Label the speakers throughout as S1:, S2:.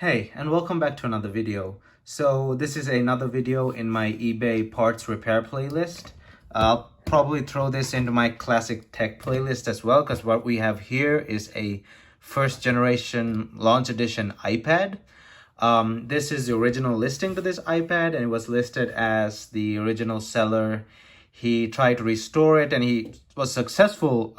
S1: Hey, and welcome back to another video. So this is another video in my eBay parts repair playlist. I'll probably throw this into my classic tech playlist as well, because what we have here is a first generation launch edition iPad. This is the original listing to this iPad, and it was listed as the original seller. He tried to restore it and he was successful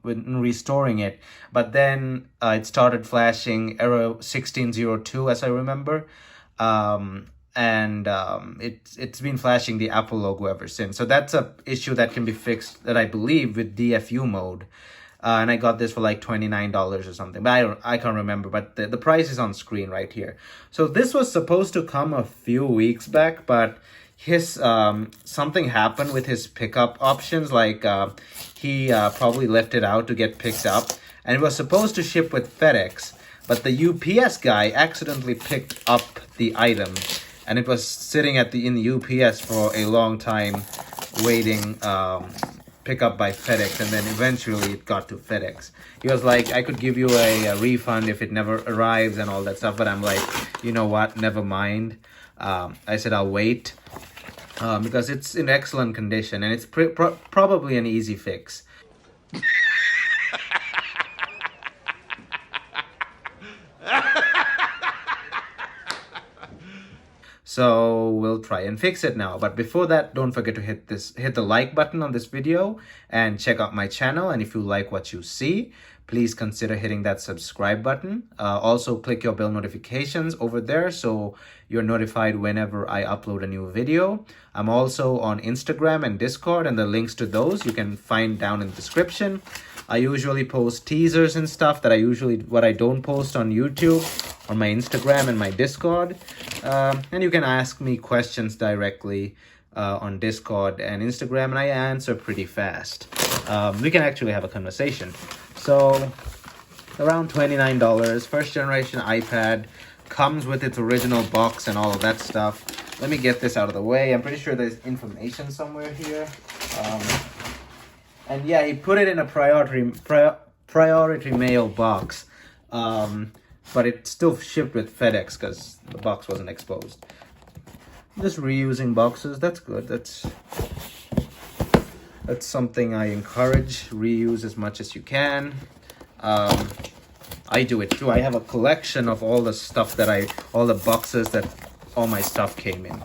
S1: with restoring it, but then it started flashing error 1602, as I remember. It's been flashing the Apple logo ever since. So that's a issue that can be fixed, that I believe, with DFU mode. And I got this for like $29 or something, but I can't remember, but the price is on screen right here. So this was supposed to come a few weeks back, but his something happened with his pickup options. Like he probably left it out to get picked up, and it was supposed to ship with FedEx, but the UPS guy accidentally picked up the item, and it was sitting in the UPS for a long time, waiting pick up by FedEx, and then eventually it got to FedEx. He was like, I could give you a refund if it never arrives and all that stuff, but I'm like, you know what, never mind. I said I'll wait because it's in excellent condition, and it's probably an easy fix. So we'll try and fix it now. But before that, don't forget to hit the like button on this video and check out my channel. And if you like what you see, please consider hitting that subscribe button. Also, click your bell notifications over there so you're notified whenever I upload a new video. I'm also on Instagram and Discord, and the links to those you can find down in the description. I usually post teasers and stuff what I don't post on YouTube, on my Instagram and my Discord. And you can ask me questions directly on Discord and Instagram, and I answer pretty fast. We can actually have a conversation. So around $29, first generation iPad, comes with its original box and all of that stuff. Let me get this out of the way. I'm pretty sure there's information somewhere here. And yeah, he put it in a priority mail box, but it still shipped with FedEx because the box wasn't exposed. Just reusing boxes, that's good. That's something I encourage. Reuse as much as you can. I do it too. I have a collection of all the stuff all the boxes that all my stuff came in.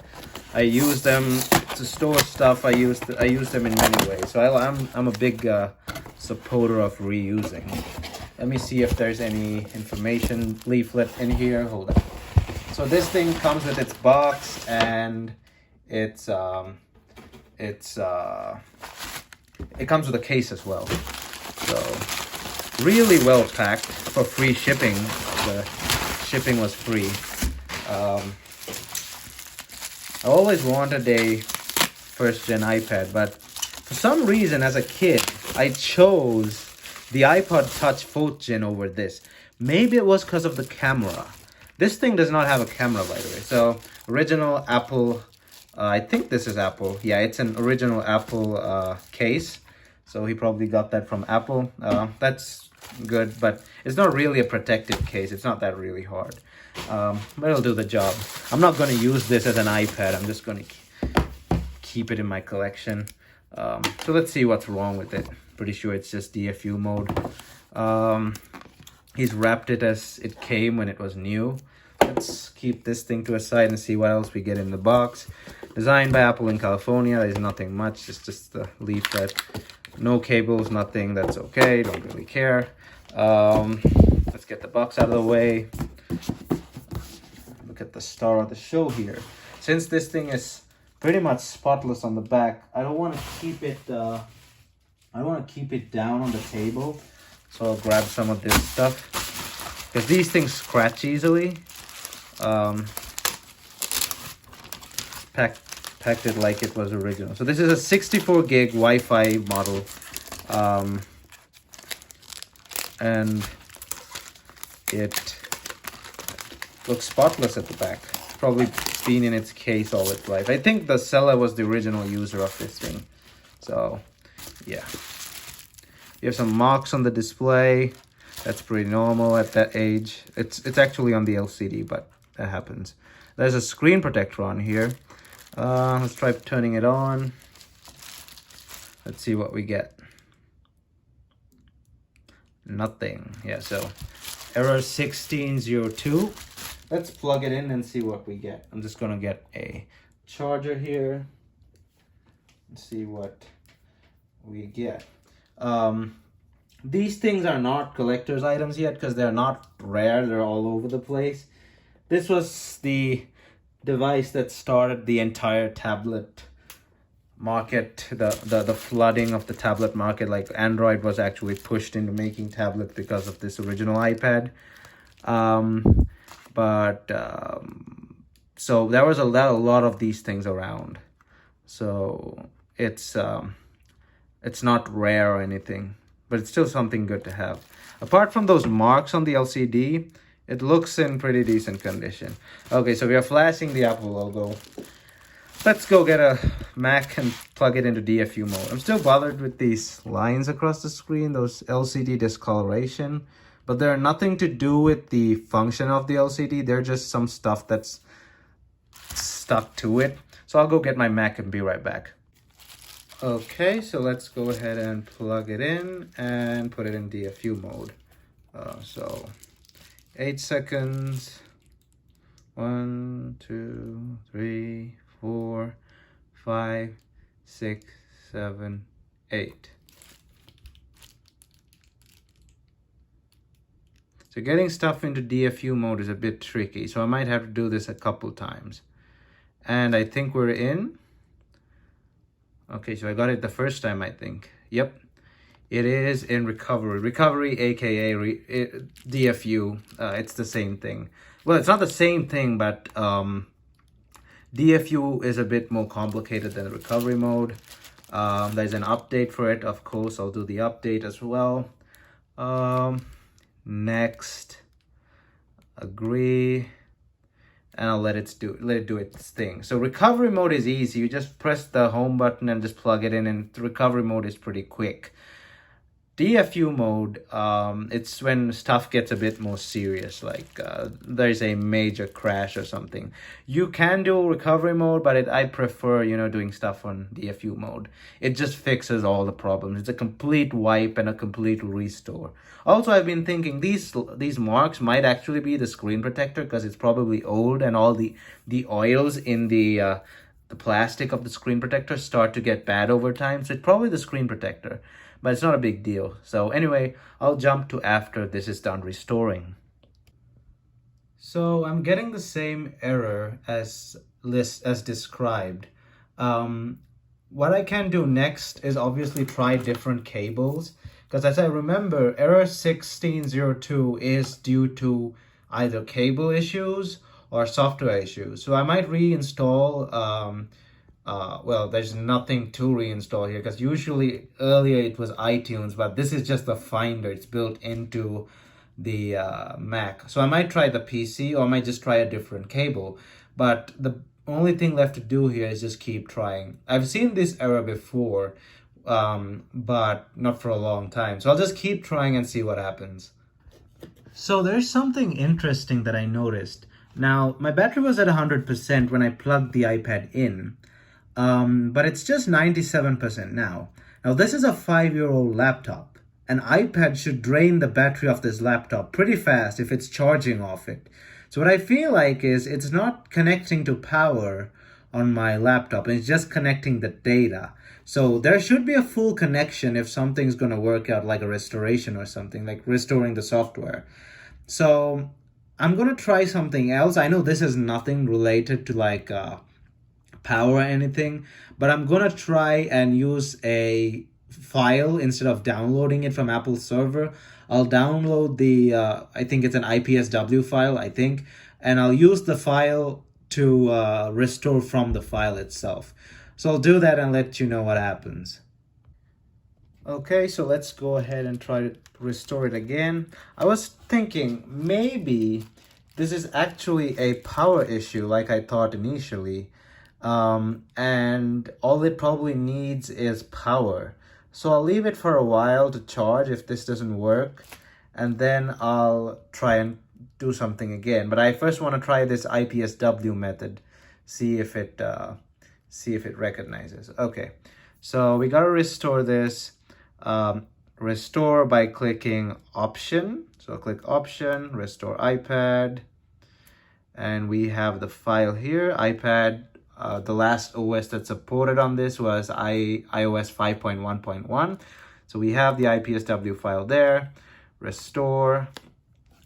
S1: I use them to store stuff. I use them in many ways. So I'm a big supporter of reusing. Let me see if there's any information leaflet in here. Hold on. So this thing comes with its box, and it comes with a case as well. So really well packed for free shipping. The shipping was free. I always wanted a first gen iPad, but for some reason as a kid, I chose the iPod Touch 4th gen over this. Maybe it was because of the camera. This thing does not have a camera, by the way. So original Apple, I think this is Apple. Yeah, it's an original Apple case. So he probably got that from Apple. That's good, but it's not really a protective case. It's not that really hard. But it'll do the job. I'm not going to use this as an iPad. I'm just going to keep it in my collection. So let's see what's wrong with it. Pretty sure it's just DFU mode. He's wrapped it as it came when it was new. Let's keep this thing to a side and see what else we get in the box. Designed by Apple in California. There's nothing much. It's just the leaflet. No cables, nothing. That's okay. Don't really care. Let's get the box out of the way. Look at the star of the show here. Since this thing is pretty much spotless on the back, I don't want to keep it. I want to keep it down on the table. So I'll grab some of this stuff, because these things scratch easily. Packed it like it was original. So this is a 64 gig Wi-Fi model, and it looks spotless at the back. Probably been in its case all its life. I think the seller was the original user of this thing. So yeah, you have some marks on the display. That's pretty normal at that age. It's actually on the LCD, but that happens. There's a screen protector on here. Let's try turning it on. Let's see what we get. Nothing. Yeah, so error 1602. Let's plug it in and see what we get. I'm just gonna get a charger here and see what we get. These things are not collector's items yet because they're not rare. They're all over the place. This was the device that started the entire tablet market, the flooding of the tablet market. Like Android was actually pushed into making tablets because of this original iPad. So there was a lot of these things around. So it's not rare or anything, but it's still something good to have. Apart from those marks on the LCD, it looks in pretty decent condition. Okay, so we are flashing the Apple logo. Let's go get a Mac and plug it into DFU mode. I'm still bothered with these lines across the screen, those LCD discoloration, but they're nothing to do with the function of the LCD. They're just some stuff that's stuck to it. So I'll go get my Mac and be right back. Okay, so let's go ahead and plug it in and put it in DFU mode. So 8 seconds. 1, 2, 3, 4, 5, 6, 7, 8. So getting stuff into DFU mode is a bit tricky, so I might have to do this a couple times. And I think we're in. Okay, so I got it the first time, I think. Yep, it is in recovery. Recovery, aka DFU. It's the same thing. Well, it's not the same thing, but DFU is a bit more complicated than recovery mode. There's an update for it, of course. I'll do the update as well. Next, agree, and I'll let it do its thing. So recovery mode is easy. You just press the home button and just plug it in, and the recovery mode is pretty quick. DFU mode, it's when stuff gets a bit more serious, like there's a major crash or something. You can do recovery mode, but I prefer, doing stuff on DFU mode. It just fixes all the problems. It's a complete wipe and a complete restore. Also, I've been thinking these marks might actually be the screen protector because it's probably old and all the oils in the plastic of the screen protector start to get bad over time. So it's probably the screen protector. But it's not a big deal. So anyway, I'll jump to after this is done restoring. So I'm getting the same error as described. What I can do next is obviously try different cables. Because as I remember, error 1602 is due to either cable issues or software issues. So I might reinstall well, there's nothing to reinstall here because usually earlier it was iTunes, but this is just the Finder. It's built into the Mac. So I might try the PC or I might just try a different cable. But the only thing left to do here is just keep trying. I've seen this error before, but not for a long time. So I'll just keep trying and see what happens. So there's something interesting that I noticed. Now, my battery was at 100% when I plugged the iPad in. But it's just 97% now. Now, this is a 5-year-old laptop. An iPad should drain the battery of this laptop pretty fast if it's charging off it. So what I feel like is it's not connecting to power on my laptop. It's just connecting the data. So there should be a full connection if something's going to work out, like a restoration or something, like restoring the software. So I'm going to try something else. I know this is nothing related to like power or anything, but I'm gonna try and use a file instead of downloading it from Apple server. I'll download the I think it's an IPSW file, I think, and I'll use the file to restore from the file itself. So I'll do that and let you know what happens. Okay, so let's go ahead and try to restore it again. I was thinking maybe this is actually a power issue like I thought initially. And all it probably needs is power. So I'll leave it for a while to charge if this doesn't work. and then I'll try and do something again. But I first want to try this IPSW method, see if it recognizes. Okay, so we gotta restore this. Restore by clicking option. So click option, restore iPad, and we have the file here, iPad. The last OS that supported on this was iOS 5.1.1. So we have the IPSW file there, restore,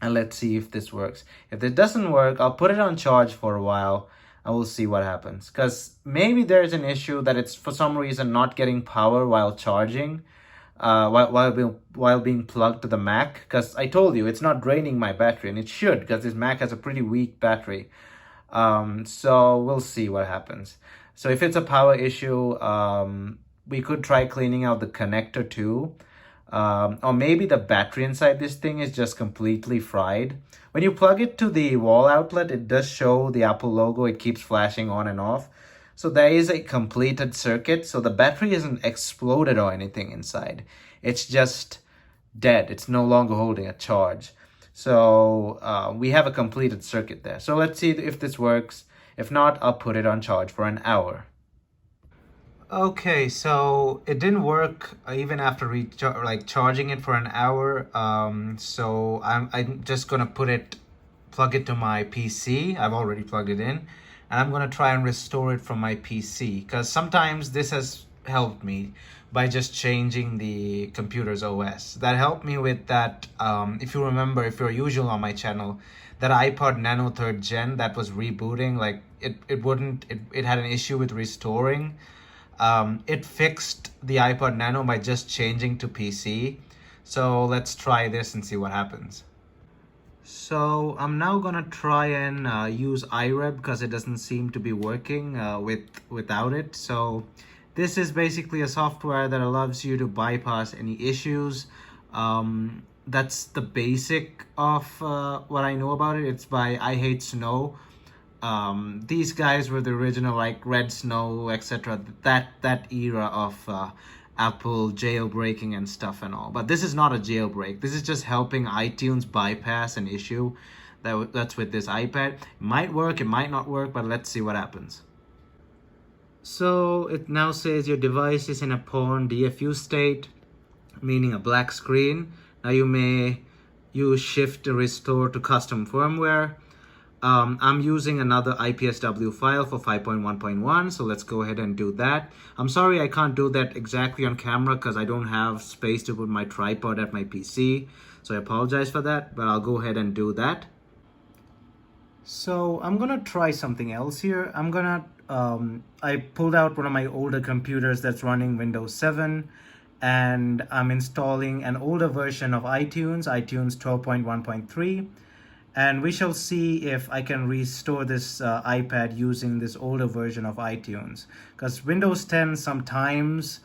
S1: and let's see if this works. If it doesn't work, I'll put it on charge for a while and we'll see what happens. Because maybe there's an issue that it's for some reason not getting power while charging, while being plugged to the Mac. Because I told you, it's not draining my battery, and it should, because this Mac has a pretty weak battery. So we'll see what happens. So if it's a power issue, we could try cleaning out the connector too. Or maybe the battery inside this thing is just completely fried. When you plug it to the wall outlet, it does show the Apple logo. It keeps flashing on and off. So there is a completed circuit. So the battery isn't exploded or anything inside. It's just dead. It's no longer holding a charge. So we have a completed circuit there. So let's see if this works. If not, I'll put it on charge for an hour. Okay, so it didn't work even after charging it for an hour. So I'm just gonna plug it to my PC. I've already plugged it in, and I'm gonna try and restore it from my PC, because sometimes this has helped me by just changing the computer's OS. That helped me with that. If you remember, if you're usual on my channel, that iPod Nano 3rd Gen that was rebooting, like it had an issue with restoring. It fixed the iPod Nano by just changing to PC. So let's try this and see what happens. So I'm now gonna try and use iReb, because it doesn't seem to be working without it. So this is basically a software that allows you to bypass any issues. That's the basic of what I know about it. It's by I Hate Snow. These guys were the original, like Red Snow, etc. That era of Apple jailbreaking and stuff and all. But this is not a jailbreak. This is just helping iTunes bypass an issue that's with this iPad. It might work, it might not work, but let's see what happens. So it now says your device is in a pawn DFU state, meaning a black screen. Now you may use Shift to restore to custom firmware. I'm using another IPSW file for 5.1.1, so let's go ahead and do that. I'm sorry I can't do that exactly on camera because I don't have space to put my tripod at my PC, so I apologize for that, but I'll go ahead and do that. So I'm gonna try something else here. I pulled out one of my older computers that's running Windows 7, and I'm installing an older version of iTunes 12.1.3. And we shall see if I can restore this iPad using this older version of iTunes. Because Windows 10 sometimes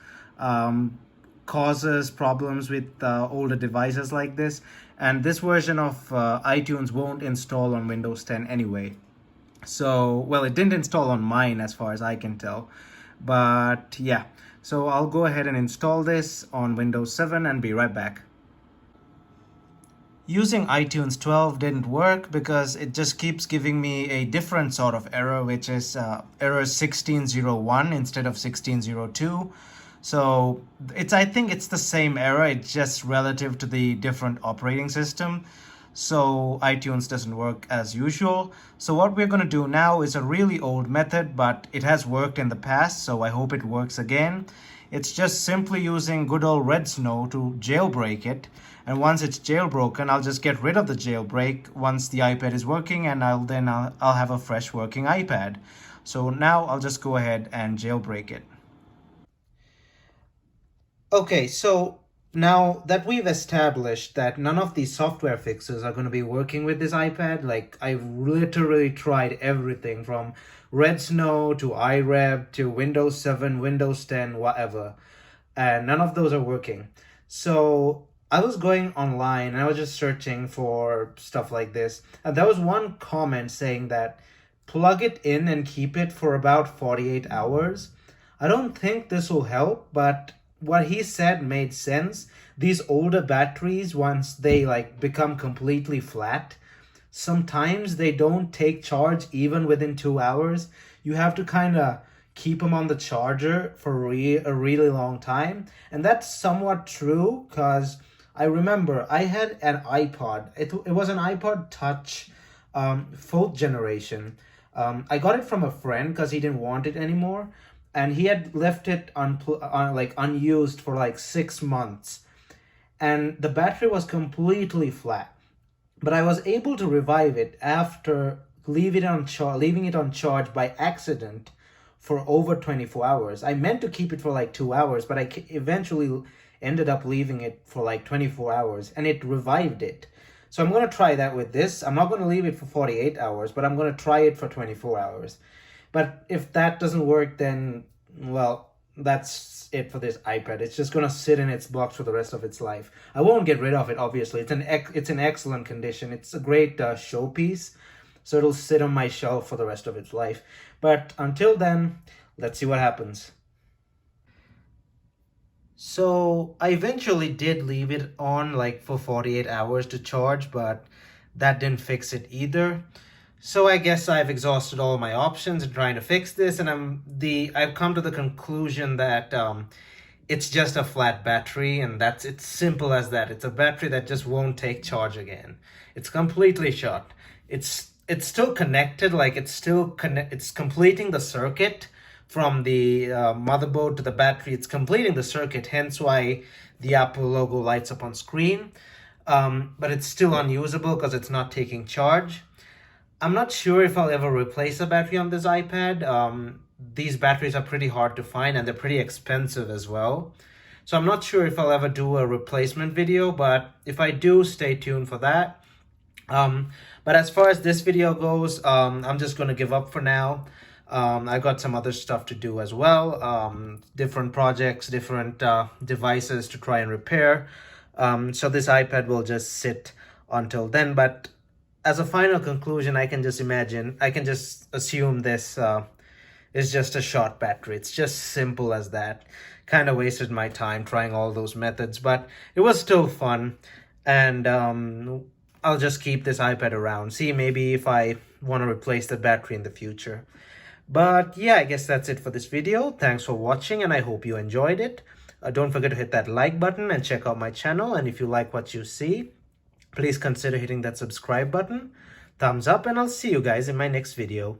S1: causes problems with older devices like this. And this version of iTunes won't install on Windows 10 anyway. So, well, it didn't install on mine as far as I can tell. But yeah, so I'll go ahead and install this on Windows 7 and be right back. Using iTunes 12 didn't work because it just keeps giving me a different sort of error, which is error 1601 instead of 1602. So I think it's the same error, it's just relative to the different operating system. So iTunes doesn't work as usual. So what we're going to do now is a really old method, but it has worked in the past, so I hope it works again. It's just simply using good old Red Snow to jailbreak it. And once it's jailbroken, I'll just get rid of the jailbreak once the iPad is working, and I'll have a fresh working iPad. So now I'll just go ahead and jailbreak it. Okay, so now that we've established that none of these software fixes are going to be working with this iPad, like I've literally tried everything from Red Snow to iReb to Windows 7, Windows 10, whatever, and none of those are working. So I was going online and I was just searching for stuff like this, and there was one comment saying that plug it in and keep it for about 48 hours. I don't think this will help, but what he said made sense. These older batteries, once they like become completely flat, sometimes they don't take charge even within 2 hours. You have to kind of keep them on the charger for a really long time. And that's somewhat true because I remember I had an iPod. It was an iPod Touch, fourth generation. I got it from a friend because he didn't want it anymore, and he had left it like unused for like 6 months, and the battery was completely flat. But I was able to revive it after leaving it on charge by accident for over 24 hours. I meant to keep it for like 2 hours, but eventually ended up leaving it for like 24 hours, and it revived it. So I'm going to try that with this. I'm not going to leave it for 48 hours, but I'm going to try it for 24 hours. But if that doesn't work, then, well, that's it for this iPad. It's just going to sit in its box for the rest of its life. I won't get rid of it, obviously. It's in excellent condition. It's a great showpiece. So it'll sit on my shelf for the rest of its life. But until then, let's see what happens. So I eventually did leave it on like for 48 hours to charge, but that didn't fix it either. So I guess I've exhausted all my options in trying to fix this, and I've come to the conclusion that it's just a flat battery, and it's simple as that. It's a battery that just won't take charge again. It's completely shot. It's still connected, like it's completing the circuit from the motherboard to the battery. It's completing the circuit, hence why the Apple logo lights up on screen. But it's still unusable because it's not taking charge. I'm not sure if I'll ever replace a battery on this iPad. These batteries are pretty hard to find, and they're pretty expensive as well. So I'm not sure if I'll ever do a replacement video, but if I do, stay tuned for that. But as far as this video goes, I'm just going to give up for now. I got some other stuff to do as well, different projects, different devices to try and repair. So this iPad will just sit until then. But as a final conclusion, I can just assume this is just a short battery. It's just simple as that. Kind of wasted my time trying all those methods, but it was still fun. And I'll just keep this iPad around. See, maybe if I want to replace the battery in the future. But yeah, I guess that's it for this video. Thanks for watching, and I hope you enjoyed it. Don't forget to hit that like button and check out my channel. And if you like what you see, please consider hitting that subscribe button. Thumbs up, and I'll see you guys in my next video.